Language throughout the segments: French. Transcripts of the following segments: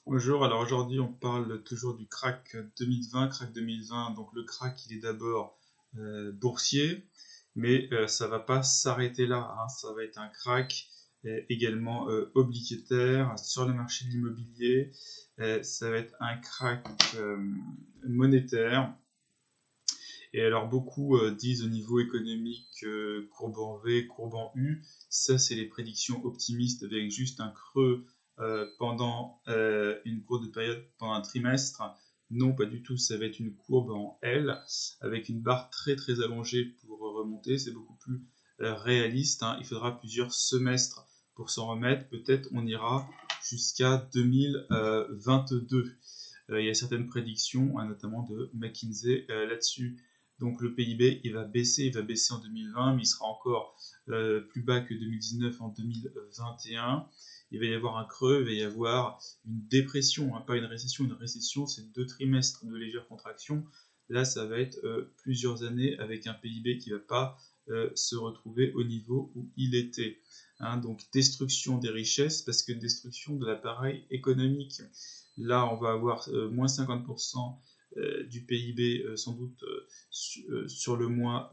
Bonjour, alors aujourd'hui on parle toujours du crack 2020. Crack 2020, donc le crack il est d'abord boursier, mais ça va pas s'arrêter là, hein. Ça va être un crack également obligataire sur le marché de l'immobilier. Ça va être un crack monétaire. Et alors beaucoup disent au niveau économique courbe en V, courbe en U. Ça c'est les prédictions optimistes avec juste un creux pendant une courte période, pendant un trimestre. Non, pas du tout, ça va être une courbe en L avec une barre très très allongée pour remonter. C'est beaucoup plus réaliste, hein. Il faudra plusieurs semestres pour s'en remettre. Peut-être on ira jusqu'à 2022. Il y a certaines prédictions, hein, notamment de McKinsey là-dessus. Donc le PIB, il va baisser en 2020, mais il sera encore plus bas que 2019 en 2021. Il va y avoir un creux, il va y avoir une dépression, hein, pas une récession. Une récession, c'est 2 trimestres de légère contraction. Là, ça va être plusieurs années avec un PIB qui ne va pas se retrouver au niveau où il était. Hein, donc destruction des richesses, parce que destruction de l'appareil économique. Là, on va avoir moins 50% du PIB sans doute sur le mois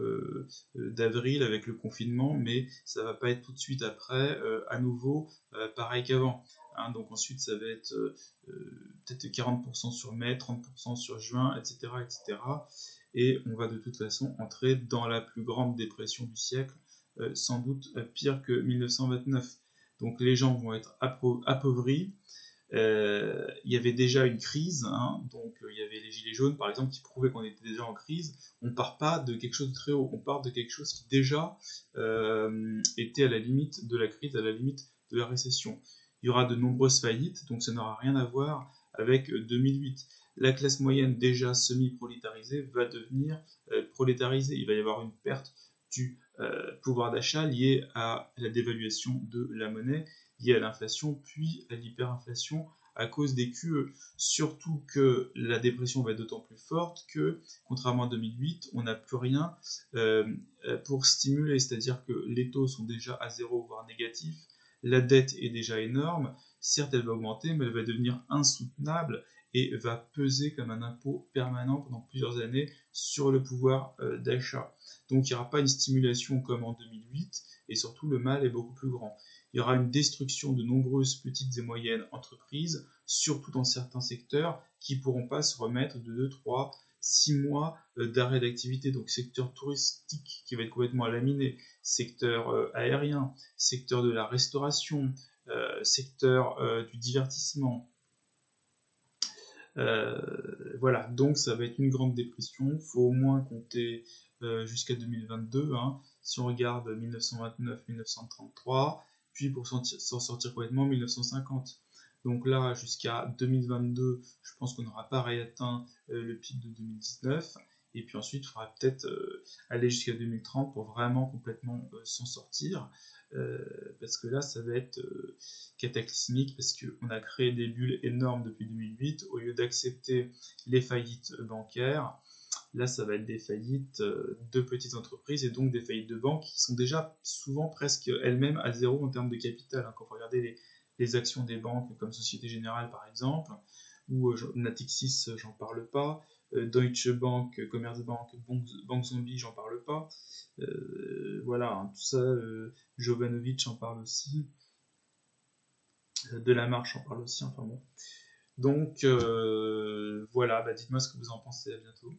d'avril avec le confinement, mais ça va pas être tout de suite après à nouveau pareil qu'avant. Hein, donc ensuite, ça va être peut-être 40% sur mai, 30% sur juin, etc., etc. Et on va de toute façon entrer dans la plus grande dépression du siècle, sans doute pire que 1929. Donc les gens vont être appauvris. Il y avait déjà une crise, hein, donc il y avait les gilets jaunes par exemple qui prouvaient qu'on était déjà en crise. On ne part pas de quelque chose de très haut, on part de quelque chose qui déjà était à la limite de la crise, à la limite de la récession. Il y aura de nombreuses faillites, donc ça n'aura rien à voir avec 2008. La classe moyenne déjà semi-prolétarisée va devenir prolétarisée. Il va y avoir une perte du pouvoir d'achat liée à la dévaluation de la monnaie, liée à l'inflation, puis à l'hyperinflation à cause des QE. Surtout que la dépression va être d'autant plus forte que, contrairement à 2008, on n'a plus rien pour stimuler, c'est-à-dire que les taux sont déjà à zéro, voire négatifs, la dette est déjà énorme, certes elle va augmenter, mais elle va devenir insoutenable et va peser comme un impôt permanent pendant plusieurs années sur le pouvoir d'achat. Donc il n'y aura pas une stimulation comme en 2008, et surtout le mal est beaucoup plus grand. Il y aura une destruction de nombreuses petites et moyennes entreprises, surtout dans certains secteurs, qui ne pourront pas se remettre de 2, 3, 6 mois d'arrêt d'activité. Donc secteur touristique qui va être complètement laminé, secteur aérien, secteur de la restauration, secteur du divertissement. Voilà, donc ça va être une grande dépression. Il faut au moins compter jusqu'à 2022, hein, si on regarde 1929-1933, puis pour s'en sortir complètement 1950. Donc là, jusqu'à 2022, je pense qu'on n'aura pas réatteint le pic de 2019. Et puis ensuite, il faudra peut-être aller jusqu'à 2030 pour vraiment complètement s'en sortir. Parce que là, ça va être cataclysmique, parce qu'on a créé des bulles énormes depuis 2008. Au lieu d'accepter les faillites bancaires, là, ça va être des faillites de petites entreprises et donc des faillites de banques qui sont déjà souvent presque elles-mêmes à zéro en termes de capital. Hein. Quand vous regardez les actions des banques comme Société Générale par exemple, ou Natixis, j'en parle pas, Deutsche Bank, Commerzbank, Banque Zombie, j'en parle pas. Voilà, hein, tout ça, Jovanovic en parle aussi, de la marche en parle aussi, enfin bon. Donc voilà, bah dites-moi ce que vous en pensez, à bientôt.